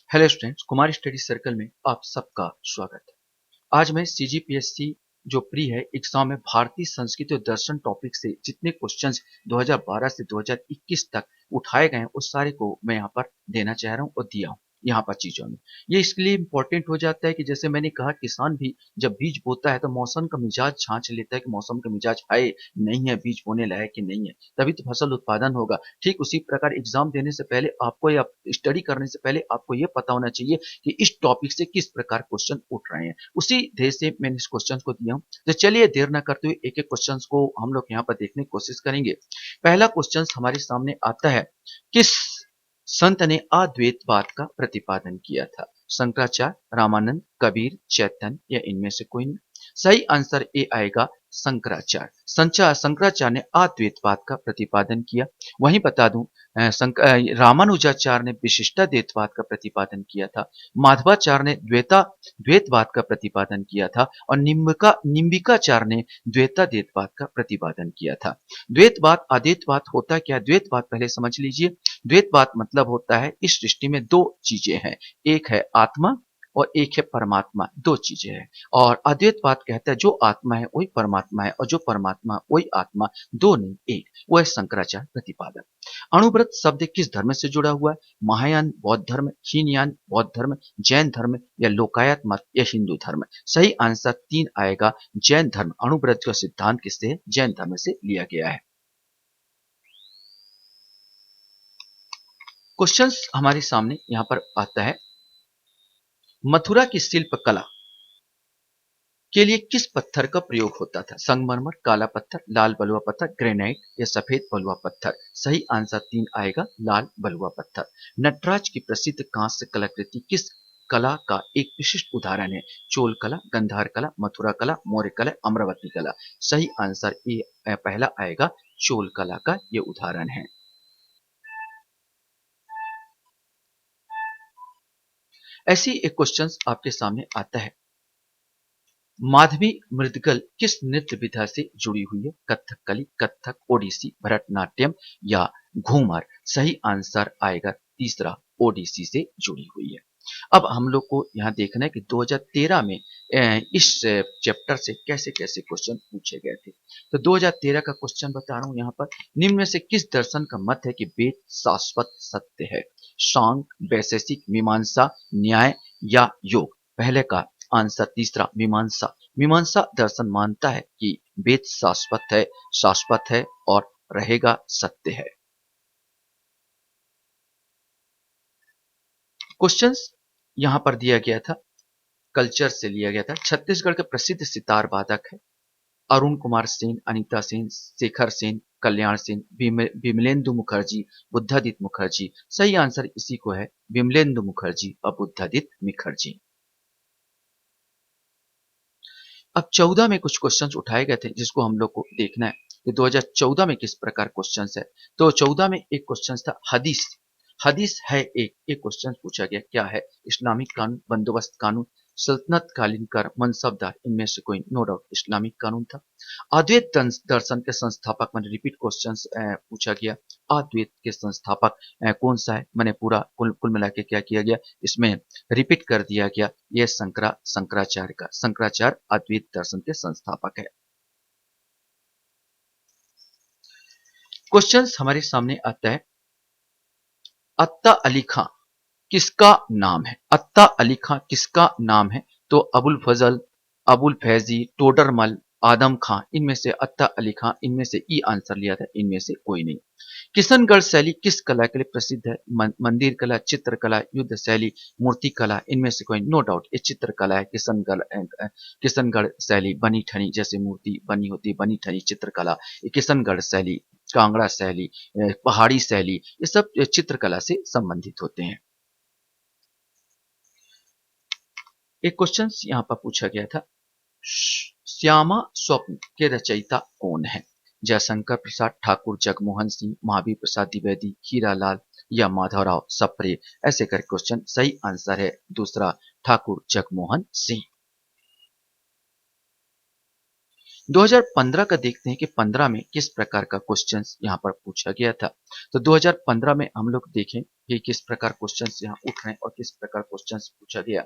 Hello students, Kumar study circle में आप सबका स्वागत है। आज मैं सीजीपीएससी जो प्री है एग्जाम में भारतीय संस्कृति और दर्शन टॉपिक से जितने क्वेश्चंस 2012 से 2021 तक उठाए गए हैं उस सारे को मैं यहाँ पर देना चाह रहा हूँ और दिया हूँ यहाँ पर चीजों में। ये इसके लिए इंपॉर्टेंट हो जाता है कि जैसे मैंने कहा, किसान भी जब बीज बोता है तो मौसम का मिजाज छांच लेता है कि मौसम का मिजाज है नहीं है, बीज बोने लायक कि नहीं है, तभी तो फसल उत्पादन होगा। ठीक उसी प्रकार एग्जाम देने से पहले आपको या स्टडी करने से पहले आपको ये पता होना चाहिए कि इस टॉपिक से किस प्रकार क्वेश्चन उठ रहे हैं। उसी ध्येय से मैंने इस क्वेश्चन को दिया हूं। तो चलिए देर न करते हुए एक एक क्वेश्चन को हम लोग यहाँ पर देखने की कोशिश करेंगे। पहला क्वेश्चन हमारे सामने आता है, किस संत ने अद्वैतवाद का प्रतिपादन किया था? शंकराचार्य, रामानंद, कबीर, चैतन्य या इनमें से कोई नहीं? सही आंसर ए आएगा शंकराचार्य। शंकराचार्य ने अद्वैतवाद का प्रतिपादन किया। वहीं बता दूं, रामानुजाचार्य ने विशिष्टाद्वैतवाद का प्रतिपादन किया था। माधवाचार्य ने द्वैतवाद का प्रतिपादन किया था और निम्बिकाचार्य ने द्वैताद्वैतवाद का प्रतिपादन किया था। द्वैतवाद अद्वैतवाद होता क्या? द्वैतवाद पहले समझ लीजिए। द्वैतवाद मतलब होता है इस सृष्टि में दो चीजें हैं, एक है आत्मा और एक है परमात्मा, दो चीजें हैं। और अद्वैतवाद कहता है जो आत्मा है वही परमात्मा है और जो परमात्मा वही आत्मा, दो नहीं एक। वो है शंकराचार्य प्रतिपादक। अणुव्रत शब्द किस धर्म से जुड़ा हुआ है? महायान बौद्ध धर्म, हीनयान बौद्ध धर्म, जैन धर्म या लोकायत मत या हिंदू धर्म? सही आंसर तीन आएगा, जैन धर्म। अणुव्रत का सिद्धांत किससे है? जैन धर्म से लिया गया है। क्वेश्चंस हमारे सामने यहां पर आता है, मथुरा की शिल्प कला के लिए किस पत्थर का प्रयोग होता था? संगमरमर, काला पत्थर, लाल बलुआ पत्थर, ग्रेनाइट या सफेद बलुआ पत्थर? सही आंसर तीन आएगा, लाल बलुआ पत्थर। नटराज की प्रसिद्ध कांस्य कलाकृति किस कला का एक विशिष्ट उदाहरण है? चोल कला, गंधार कला, मथुरा कला, मौर्य कला, अमरावती कला? सही आंसर ए पहला आएगा, चोल कला का ये उदाहरण है। ऐसी एक क्वेश्चन आपके सामने आता है, माधवी मृदगल किस नृत्य विधा से जुड़ी हुई है? कथकली, कथक, ओडिसी, भरतनाट्यम या घूमर? सही आंसर आएगा तीसरा, ओडिसी से जुड़ी हुई है। अब हम लोग को यहाँ देखना है कि 2013 में इस चैप्टर से कैसे कैसे क्वेश्चन पूछे गए थे। तो 2013 का क्वेश्चन बता रहा हूँ यहाँ पर, निम्न में से किस दर्शन का मत है कि वेद शाश्वत सत्य है? सांख्य, वैशेषिक, मीमांसा, न्याय या योग? पहले का आंसर तीसरा, मीमांसा। मीमांसा दर्शन मानता है कि वेद शाश्वत है और रहेगा, सत्य है। क्वेश्चंस यहां पर दिया गया था, कल्चर से लिया गया था। छत्तीसगढ़ के प्रसिद्ध सितार वादक है अरुण कुमार सेन, अनीता सेन, शेखर सेन, कल्याण सेन, विमलेंदु मुखर्जी, बुद्धादित्य मुखर्जी? सही आंसर इसी को है, विमलेंदु मुखर्जी और बुद्धादित्य मुखर्जी। अब 14 में कुछ क्वेश्चंस उठाए गए थे जिसको हम लोग को देखना है कि 2014 में किस प्रकार क्वेश्चंस है। तो 14 में एक क्वेश्चन था हदीस। हदीस है एक क्वेश्चन पूछा गया, क्या है? इस्लामिक कानून, बंदोबस्त कानून, सल्तनत कालीन कर, मनसबदार? इनमें से कोई, नो डाउट इस्लामिक कानून था। अद्वैत दर्शन के संस्थापक, मैंने रिपीट क्वेश्चन पूछा गया, अद्वैत के संस्थापक कौन सा है? मैंने पूरा कुल मिला के क्या किया गया, इसमें रिपीट कर दिया गया, ये शंकराचार्य अद्वैत दर्शन के संस्थापक है। क्वेश्चंस हमारे सामने आता है, अत्ता अली खां किसका नाम है? अत्ता अली खां किसका नाम है? तो अबुल फजल, अबुल फैजी, टोडरमल, आदम खां? इनमें से अत्ता अली खां, इनमें से ई आंसर लिया था, इनमें से कोई नहीं। किशनगढ़ शैली किस कला के लिए प्रसिद्ध है? मंदिर कला, चित्रकला, युद्ध शैली, मूर्ति कला? इनमें से कोई, नो डाउट ये चित्रकला है। किशनगढ़ शैली, बनी ठनी जैसे मूर्ति बनी होती, बनी ठनी चित्रकला, ये किशनगढ़ शैली, कांगड़ा शैली, पहाड़ी शैली, ये सब चित्रकला से संबंधित होते हैं। एक क्वेश्चन यहाँ पर पूछा गया था, श्यामा स्वप्न के रचयिता कौन है? जयशंकर प्रसाद, ठाकुर जगमोहन सिंह, महावीर प्रसाद द्विवेदी, हीरालाल या माधवराव सप्रे? ऐसे कर क्वेश्चन, सही आंसर है दूसरा, ठाकुर जगमोहन सिंह। 2015 का देखते हैं कि 15 में किस प्रकार का क्वेश्चंस यहाँ पर पूछा गया था। तो 2015 में हम लोग देखें कि किस प्रकार क्वेश्चंस यहाँ उठ रहे हैं और किस प्रकार क्वेश्चंस पूछा गया।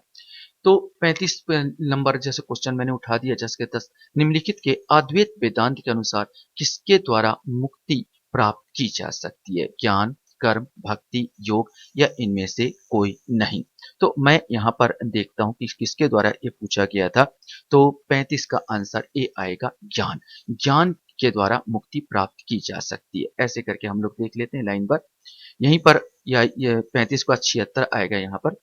तो 35 नंबर जैसे क्वेश्चन मैंने उठा दिया, जैसे कि 10 निम्नलिखित के अद्वैत वेदांत के अनुसार किसके द्वारा मुक्ति प्राप्त की जा सकती है? ज्ञान, कर्म, भक्ति, योग या इनमें से कोई नहीं। तो मैं यहाँ पर देखता हूँ कि किसके द्वारा ये पूछा गया था। तो 35 का आंसर ए आएगा, ज्ञान। ज्ञान के द्वारा मुक्ति प्राप्त की जा सकती है। ऐसे करके हम लोग देख लेते हैं लाइन पर। यहीं पर या ये 35 का 76 आएगा यहाँ पर।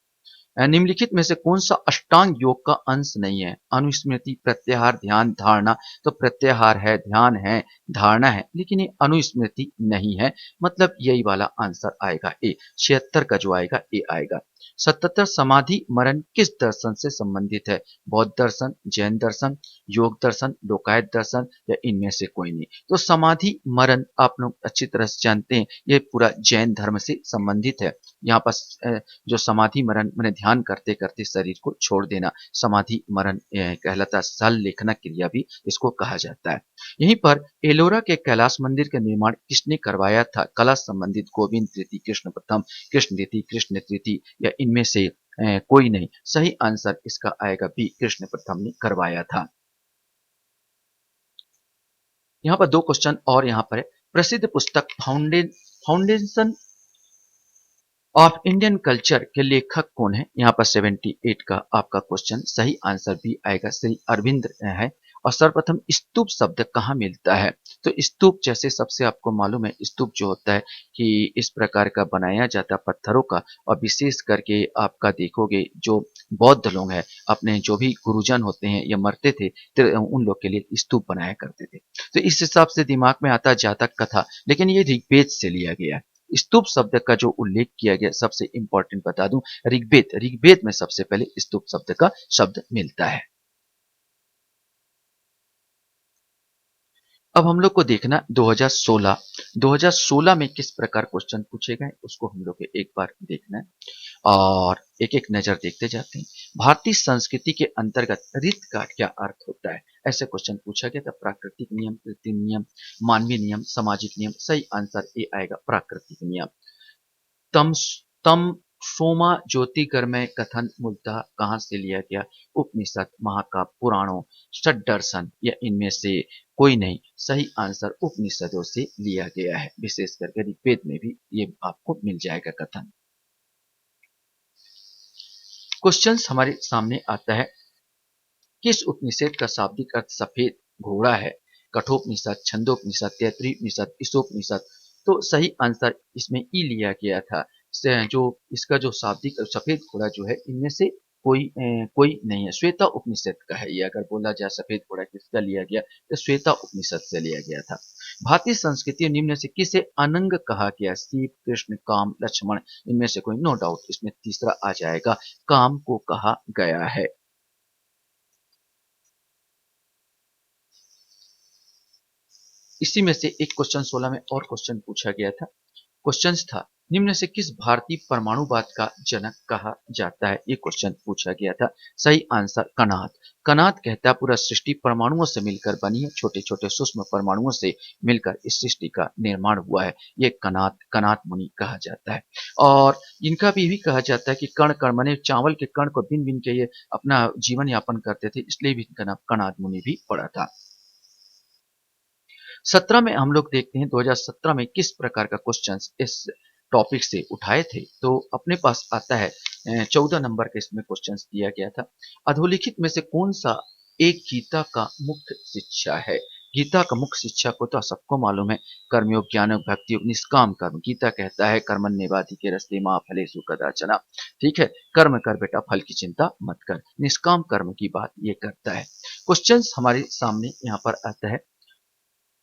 निम्नलिखित में से कौन सा अष्टांग योग का अंश नहीं है? अनुस्मृति, प्रत्याहार, ध्यान, धारणा। तो प्रत्याहार है, ध्यान है, धारणा है, लेकिन ये अनुस्मृति नहीं है। मतलब यही वाला आंसर आएगा ए। 76 का जो आएगा ए आएगा। 77 समाधि मरण किस दर्शन से संबंधित है? बौद्ध दर्शन, जैन दर्शन, योग दर्शन, लोकायत दर्शन या इनमें से कोई नहीं। तो समाधि मरण आप लोग अच्छी तरह से जानते हैं, ये पूरा जैन धर्म से संबंधित है। यहाँ पर जो समाधि मरण मैंने ध्यान करते करते शरीर को छोड़ देना, समाधि मरण कहलाता। सल लेखना क्रिया भी इसको कहा जाता है। यहीं पर एलोरा के कैलाश मंदिर का निर्माण किसने करवाया था? कला संबंधित गोविंद तृतीय, कृष्ण प्रथम, कृष्ण द्वितीय, कृष्ण तृतीय या इनमें से कोई नहीं। सही आंसर इसका आएगा बी, कृष्ण प्रथम ने करवाया था। यहाँ पर दो क्वेश्चन और यहाँ पर है। प्रसिद्ध पुस्तक फाउंडेशन ऑफ इंडियन कल्चर के लेखक कौन है? यहाँ पर 78 का आपका क्वेश्चन सही आंसर भी आएगा, श्री अरविंद है। और सर्वप्रथम स्तूप शब्द कहाँ मिलता है? तो स्तूप जैसे सबसे आपको मालूम है, स्तूप जो होता है कि इस प्रकार का बनाया जाता है पत्थरों का, और विशेष करके आपका देखोगे जो बौद्ध लोग हैं, अपने जो भी गुरुजन होते हैं या मरते थे तो उन लोग के लिए स्तूप बनाया करते थे। तो इस हिसाब से दिमाग में आता जातक कथा, लेकिन ये ऋग्वेद से लिया गया है। स्तूप शब्द का जो उल्लेख किया गया, सबसे इंपॉर्टेंट बता दूं, ऋग्वेद। ऋग्वेद में सबसे पहले स्तूप शब्द का शब्द मिलता है। अब हम लोग को देखना 2016। 2016 में किस प्रकार क्वेश्चन पूछे गए उसको हम लोग को एक बार देखना है और एक एक नजर देखते जाते हैं। भारतीय संस्कृति के अंतर्गत रीत का क्या अर्थ होता है? ऐसे क्वेश्चन पूछा गया था। प्राकृतिक नियम, कृत्रिम नियम, मानवीय नियम, सामाजिक नियम। सही आंसर ए आएगा, प्राकृतिक नियम। तम तम सोमा ज्योतिर्गमय कथन मूलतः कहाँ से लिया गया? उपनिषद, महाकाव्य, पुराणों, षड्दर्शन या इनमें से कोई नहीं। सही आंसर उपनिषदों से लिया गया है। विशेष करके ऋग्वेद में भी ये आपको मिल जाएगा कथन। क्वेश्चन हमारे सामने आता है, किस उपनिषद का शाब्दिक अर्थ सफेद घोड़ा है? कठोपनिषद, छंदोपनिषद, तैत्तिरीय उपनिषद, ईशोपनिषद। तो सही आंसर इसमें ई लिया गया था। जो इसका जो शाब्दिक सफेद घोड़ा जो है, इनमें से कोई नहीं है। श्वेता उपनिषद का है ये। अगर बोला जाए सफेद घोड़ा किसका लिया गया, तो श्वेता उपनिषद से लिया गया था। भारतीय संस्कृति निम्न से किसे अनंग कहा गया? शिव, कृष्ण, काम, लक्ष्मण, इनमें से कोई। नो डाउट इसमें तीसरा आ जाएगा, काम को कहा गया है। इसी में से एक क्वेश्चन 16 में और क्वेश्चन पूछा गया था। क्वेश्चन था, निम्न से किस भारतीय परमाणुवाद का जनक कहा जाता है? ये क्वेश्चन पूछा गया था। सही आंसर कणाद। कणाद कहता है पूरा सृष्टि परमाणुओं से मिलकर बनी है, छोटे छोटे सूक्ष्म परमाणुओं से मिलकर इस सृष्टि का निर्माण हुआ है। ये कणाद मुनि कहा जाता है। और इनका भी कहा जाता है कि कण कण माने चावल के कण को बिन बिन के ये अपना जीवन यापन करते थे, इसलिए भी इनका नाम कणाद मुनि भी पड़ा था। 17 में हम लोग देखते हैं 2017 में किस प्रकार का क्वेश्चन इस टॉपिक से उठाए थे। तो अपने पास आता है 14 नंबर का इसमें क्वेश्चन दिया गया था। अधोलिखित में से कौन सा एक गीता का मुख्य शिक्षा है? गीता का मुख्य शिक्षा को तो सबको मालूम है, कर्मयोग, ज्ञान योग, भक्ति योग, निष्काम कर्म। गीता कहता है कर्मण्येवाधिके रस्ते मा फलेषु कदाचन। ठीक है, कर्म कर बेटा, फल की चिंता मत कर। निष्काम कर्म की बात ये करता है। क्वेश्चन हमारे सामने यहाँ पर आता है,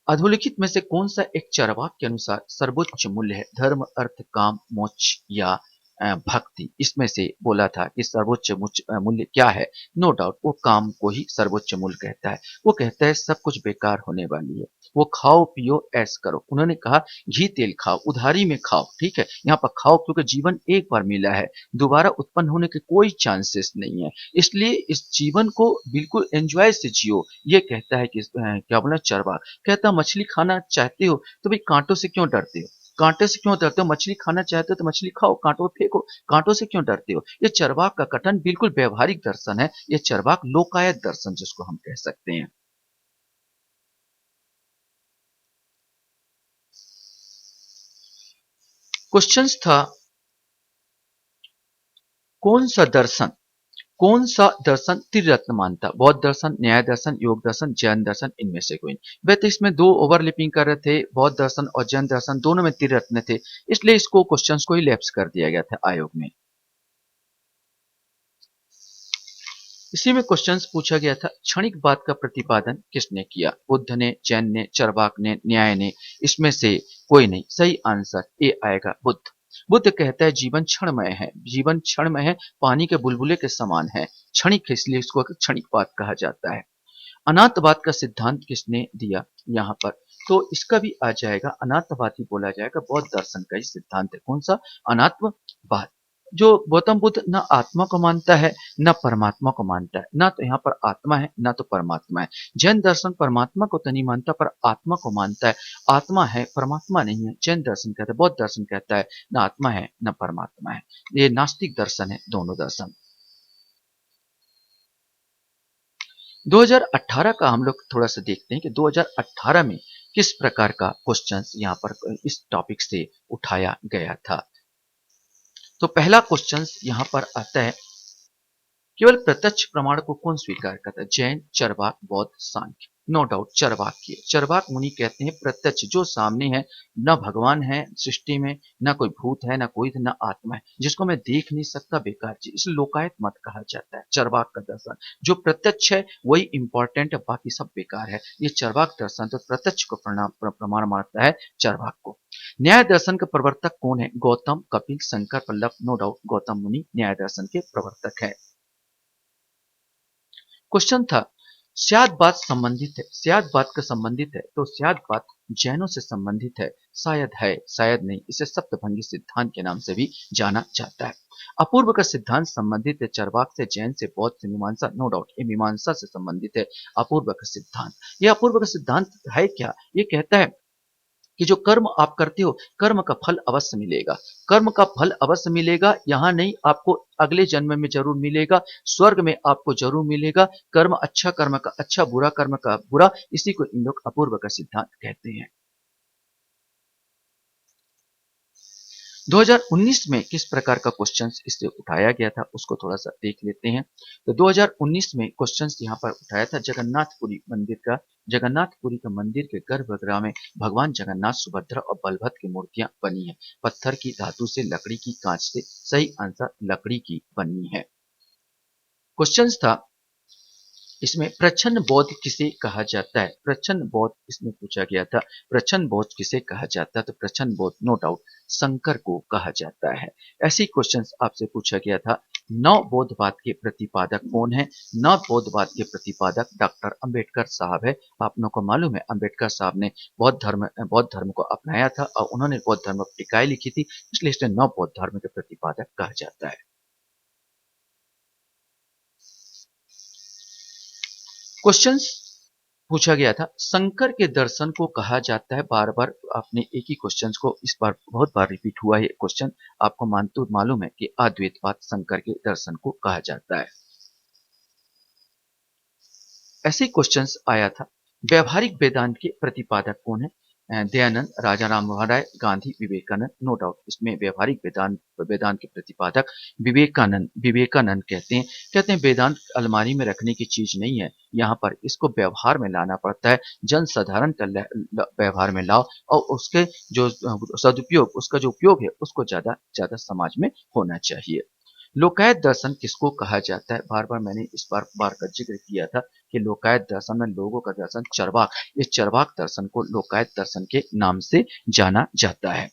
अधोलिखित में से कौन सा एक चरवाक के अनुसार सर्वोच्च मूल्य है? धर्म, अर्थ, काम, मोक्ष या भक्ति, इसमें से बोला था कि सर्वोच्च मूल्य क्या है? नो डाउट वो काम को ही सर्वोच्च मूल्य कहता है। वो कहता है सब कुछ बेकार होने वाली है, वो खाओ पियो ऐश करो। उन्होंने कहा घी तेल खाओ, उधारी में खाओ, ठीक है? यहाँ पर खाओ क्योंकि जीवन एक बार मिला है, दोबारा उत्पन्न होने के कोई चांसेस नहीं है। इसलिए इस जीवन को बिल्कुल एन्जॉय से जियो। ये कहता है कि क्या बोला चरवाहा, कहता मछली खाना चाहते हो तो भाई काँटों से क्यों डरते हो? काँटे से क्यों डरते हो? मछली खाना चाहते हो तो मछली खाओ, काँटों पे फेंको, काँटों से क्यों डरते हो? ये चरवाक का कथन बिल्कुल व्यावहारिक दर्शन है, ये चरवाक लोकायत दर्शन जिसको हम कह सकते हैं। क्वेश्चंस था कौन सा दर्शन कौन सा दर्शन त्रिरत्न मानता? बौद्ध दर्शन, न्याय दर्शन, योग दर्शन, जैन दर्शन, इनमें से कोई नहीं। वे तो इसमें दो ओवरलैपिंग कर रहे थे, बौद्ध दर्शन और जैन दर्शन दोनों में त्रिरत्न थे, इसलिए इसको क्वेश्चंस को ही लैप्स कर दिया गया था आयोग में। इसी में क्वेश्चंस पूछा गया था क्षणिकवाद का प्रतिपादन किसने किया? बुद्ध ने, जैन ने, चरवाक ने, न्याय ने, इसमें से कोई नहीं। सही आंसर ए आएगा बुद्ध। बुद्ध कहता है जीवन क्षणमय है, जीवन क्षणमय है, पानी के बुलबुले के समान है, क्षणिक है, इसलिए इसको क्षणिकवाद कहा जाता है। अनाथवाद का सिद्धांत किसने दिया? यहाँ पर तो इसका भी आ जाएगा, अनाथवादी बोला जाएगा, बौद्ध दर्शन का ही सिद्धांत है। कौन सा? अनात्मवाद। जो गौतम बुद्ध न आत्मा को मानता है न परमात्मा को मानता है, ना तो यहाँ पर आत्मा है ना तो परमात्मा है। जैन दर्शन परमात्मा को तो नहीं मानता पर आत्मा को मानता है, आत्मा है परमात्मा नहीं है। जैन दर्शन कहता है, बौद्ध दर्शन कहता है न आत्मा है न परमात्मा है। ये नास्तिक दर्शन है दोनों दर्शन। 2018 का हम लोग थोड़ा सा देखते हैं कि 2018 में किस प्रकार का क्वेश्चंस यहाँ पर इस टॉपिक से उठाया गया था। तो पहला क्वेश्चंस यहाँ पर आता है, केवल प्रत्यक्ष प्रमाण को कौन स्वीकार करता है? जैन, चरवाक, बौद्ध, सांख्य। No doubt चरवाक्य। चरवाक मुनि कहते हैं प्रत्यक्ष जो सामने है, न भगवान है सृष्टि में, न कोई भूत है, न कोई न आत्मा है, जिसको मैं देख नहीं सकता, बेकार चीज, इसे लोकायत मत कहा जाता है। चरवाक का दर्शन जो प्रत्यक्ष है वही इंपॉर्टेंट है, बाकी सब बेकार है। ये चरवाक दर्शन तो प्रत्यक्ष को प्रमाण मानता है चरवाक को। न्याय दर्शन का प्रवर्तक कौन है? गौतम, कपिल, शंकर, पल्लव। नो डाउट गौतम मुनि न्याय दर्शन के प्रवर्तक है। क्वेश्चन था स्यादवाद संबंधित है, स्यादवाद का संबंधित है तो स्यादवाद जैनों से संबंधित है शायद नहीं, इसे सप्तभंगी सिद्धांत के नाम से भी जाना जाता है। अपूर्व का सिद्धांत संबंधित है चरवाक से, जैन से, बौद्ध से, मीमांसा। नो डाउट ये मीमांसा से संबंधित है अपूर्व का सिद्धांत। ये अपूर्व का सिद्धांत है क्या? ये कहता है कि जो कर्म आप करते हो कर्म का फल अवश्य मिलेगा, कर्म का फल अवश्य मिलेगा, यहाँ नहीं आपको अगले जन्म में जरूर मिलेगा, स्वर्ग में आपको जरूर मिलेगा। कर्म अच्छा, कर्म का अच्छा, बुरा कर्म का बुरा, इसी को इन लोग अपूर्व का सिद्धांत कहते हैं। 2019 में किस प्रकार का क्वेश्चंस इससे उठाया गया था उसको थोड़ा सा देख लेते हैं। तो 2019 में क्वेश्चंस यहाँ पर उठाया था जगन्नाथपुरी मंदिर का। जगन्नाथपुरी का मंदिर के गर्भगृह में भगवान जगन्नाथ, सुभद्रा और बलभद्र की मूर्तियां बनी है, पत्थर की, धातु से, लकड़ी की, कांच से। सही आंसर लकड़ी की बनी है। क्वेश्चंस था इसमें प्रच्छन्न बौद्ध किसे कहा जाता है? प्रच्छन्न बौद्ध इसमें पूछा गया था, प्रच्छन्न बौद्ध किसे कहा जाता है? तो प्रच्छन्न बौद्ध नो डाउट शंकर को कहा जाता है। ऐसे ही क्वेश्चंस आपसे पूछा गया था नव बौद्धवाद के प्रतिपादक कौन है? नव बौद्धवाद के प्रतिपादक डॉक्टर अंबेडकर साहब है। आप लोगों को मालूम है अंबेडकर साहब ने बौद्ध धर्म को अपनाया था और उन्होंने बौद्ध धर्म पर टिकाई लिखी थी, इसलिए इसे नव बौद्ध धर्म के प्रतिपादक कहा जाता है। क्वेश्चंस पूछा गया था शंकर के दर्शन को कहा जाता है, बार बार आपने एक ही क्वेश्चन को इस बार बहुत बार रिपीट हुआ है क्वेश्चन, आपको मालूम है कि अद्वैतवाद शंकर के दर्शन को कहा जाता है। ऐसे ही क्वेश्चंस आया था व्यवहारिक वेदांत के प्रतिपादक कौन है? दयानंद, राजा राम मोहन राय, गांधी, विवेकानंद। नो डाउट इसमें व्यवहारिक वेदांत वेदांत के प्रतिपादक विवेकानंद कहते हैं वेदांत अलमारी में रखने की चीज नहीं है, यहाँ पर इसको व्यवहार में लाना पड़ता है, जन साधारण का व्यवहार में लाओ और उसके जो सदुपयोग उसका जो उपयोग है उसको ज्यादा ज्यादा समाज में होना चाहिए। लोकायत दर्शन किसको कहा जाता है? बार बार मैंने इस बार का जिक्र किया था कि लोकायत दर्शन में लोगों का दर्शन चरवाक, इस चरवाक दर्शन को लोकायत दर्शन के नाम से जाना जाता है।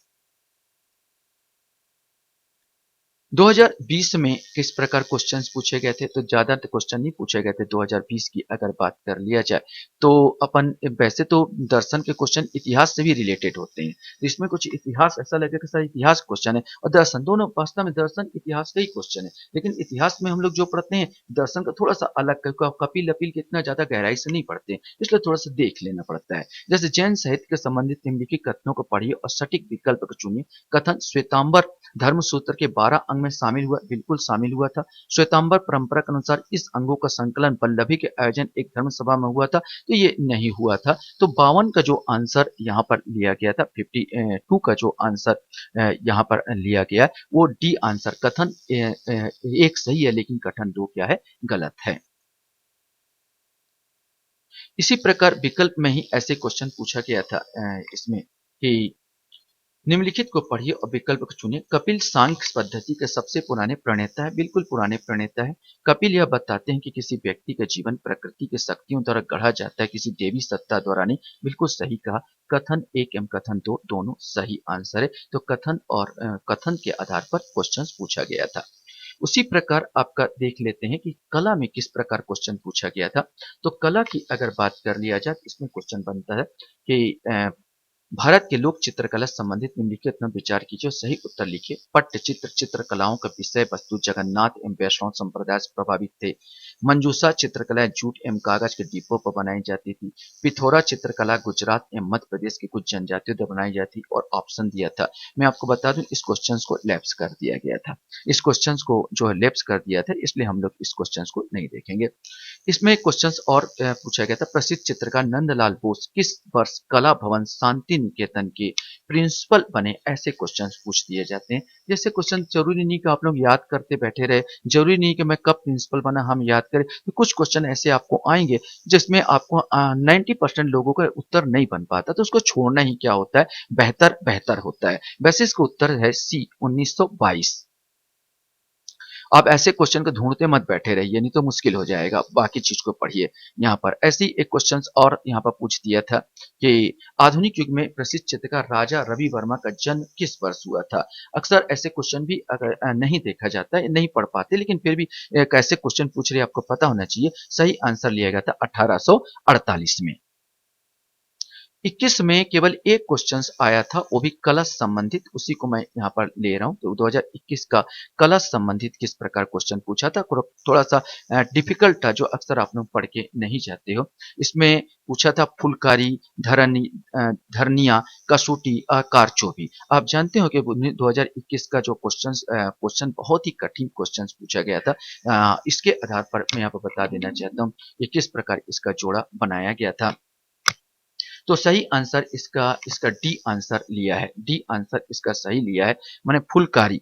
2020 में किस प्रकार क्वेश्चंस पूछे गए थे, तो ज़्यादा क्वेश्चन नहीं पूछे गए थे 2020 की अगर बात कर लिया जाए। तो अपन वैसे तो दर्शन के क्वेश्चन इतिहास से भी रिलेटेड होते हैं। तो इसमें कुछ इतिहास ऐसा लगेगा कि सर इतिहास क्वेश्चन है और दर्शन दोनों वास्तव में दर्शन इतिहास का ही क्वेश्चन है। लेकिन इतिहास में हम लोग जो पढ़ते हैं दर्शन का थोड़ा-सा अलग क्योंकि कपिल-वपिल के इतना ज़्यादा गहराई से नहीं पढ़ते हैं, इसलिए थोड़ा-सा देख लेना पड़ता है। जैसे जैन साहित्य के संबंधित निम्नलिखित कथनों को पढ़िए और सटीक विकल्प को चुनिए। कथन श्वेतांबर धर्म सूत्र के 12 अंग में शामिल हुआ, बिल्कुल शामिल हुआ था। श्वेतांबर परंपरा के अनुसार इस अंगों का संकलन वल्लभी के आयोजन एक धर्म सभा में हुआ था, तो ये नहीं हुआ था। तो 52 का जो आंसर यहाँ पर लिया गया था, 52 का जो आंसर यहाँ पर लिया गया, वो डी आंसर कथन एक सही है, लेकिन कथन 2 क्या है, गलत है। इसी प्रकार विकल्प में ही ऐसे क्वेश्चन पूछा गया था इसमें कि निम्नलिखित को पढ़िए और विकल्प को चुनिए। कपिल सांख्य पद्धति के सबसे पुराने प्रणेता है, बिल्कुल पुराने प्रणेता है। कपिल यह बताते हैं कि किसी व्यक्ति का जीवन प्रकृति के शक्तियों द्वारा गढ़ा जाता है, किसी देवी सत्ता द्वारा नहीं, बिल्कुल सही कहा। कथन 1 एवं कथन 2 दोनों सही आंसर है। तो कथन और कथन के आधार पर क्वेश्चन पूछा गया था। उसी प्रकार आपका देख लेते हैं कि कला में किस प्रकार क्वेश्चन पूछा गया था। तो कला की अगर बात कर लिया जाए, इसमें क्वेश्चन बनता है कि भारत के लोक चित्रकला से संबंधित निम्नलिखित में विचार कीजिए और सही उत्तर लिखिए। पट्टचित्र चित्रकलाओं का विषय वस्तु जगन्नाथ एवं वैष्णव संप्रदाय से प्रभावित थे। मंजूषा चित्रकला जूट एवं कागज के डिब्बों पर बनाई जाती थी। पिथौरा चित्रकला गुजरात एवं मध्य प्रदेश की कुछ जनजातियों द्वारा बनाई जाती और ऑप्शन दिया था। मैं आपको बता दूं इस क्वेश्चन को लैप्स कर दिया गया था। इस क्वेश्चन को जो है लैप्स कर दिया था, इसलिए हम लोग इस क्वेश्चन को नहीं देखेंगे। इसमें क्वेश्चंस और पूछा गया था। प्रसिद्ध चित्रकार नंदलाल बोस किस वर्ष कला भवन शांति निकेतन के प्रिंसिपल बने, ऐसे क्वेश्चंस पूछ दिए जाते हैं। जैसे क्वेश्चन जरूरी नहीं कि आप लोग याद करते बैठे रहे, जरूरी नहीं कि मैं कब प्रिंसिपल बना हम याद करें। तो कुछ क्वेश्चन ऐसे आपको आएंगे जिसमें आपको 90% लोगों का उत्तर नहीं बन पाता, तो उसको छोड़ना ही क्या होता है, बेहतर बेहतर होता है। वैसे इसका उत्तर है सी 1922। आप ऐसे क्वेश्चन को ढूंढते मत बैठे रहिए, नहीं तो मुश्किल हो जाएगा। बाकी चीज को पढ़िए। यहाँ पर ऐसी एक क्वेश्चन और यहाँ पर पूछ दिया था कि आधुनिक युग में प्रसिद्ध चित्रकार राजा रवि वर्मा का जन्म किस वर्ष हुआ था। अक्सर ऐसे क्वेश्चन भी अगर नहीं देखा जाता है, नहीं पढ़ पाते, लेकिन फिर भी एक ऐसे क्वेश्चन पूछ रहे आपको पता होना चाहिए। सही आंसर लिया गया था 1848 में। 21 में केवल एक क्वेश्चन आया था, वो भी कला से संबंधित, उसी को मैं यहाँ पर ले रहा हूँ। तो 2021 का कला से संबंधित किस प्रकार क्वेश्चन पूछा था, थोड़ा सा डिफिकल्ट था, जो अक्सर आप लोग पढ़ के नहीं जाते हो। इसमें पूछा था फुलकारी, धरनी धरनिया, कसौटी, कारचोबी। आप जानते हो कि 2021 का जो क्वेश्चन बहुत ही कठिन क्वेश्चन पूछा गया था। इसके आधार पर मैं यहाँ पर बता देना चाहता हूँ कि किस प्रकार इसका जोड़ा बनाया गया था। तो सही आंसर इसका इसका डी आंसर लिया है। डी आंसर इसका सही लिया है। माने फुलकारी,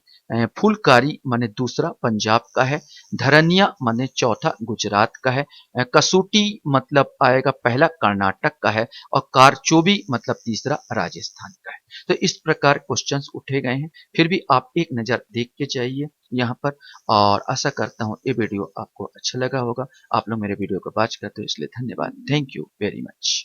फुलकारी माने दूसरा पंजाब का है। धरनिया माने चौथा गुजरात का है। कसौटी मतलब आएगा पहला कर्नाटक का है और कारचोबी मतलब तीसरा राजस्थान का है। तो इस प्रकार क्वेश्चंस उठे गए हैं। फिर भी आप एक नज़र देख के जाइए यहाँ पर, और आशा करता हूँ ये वीडियो आपको अच्छा लगा होगा। आप लोग मेरे वीडियो को वॉच करते हो इसलिए धन्यवाद। Thank you very much.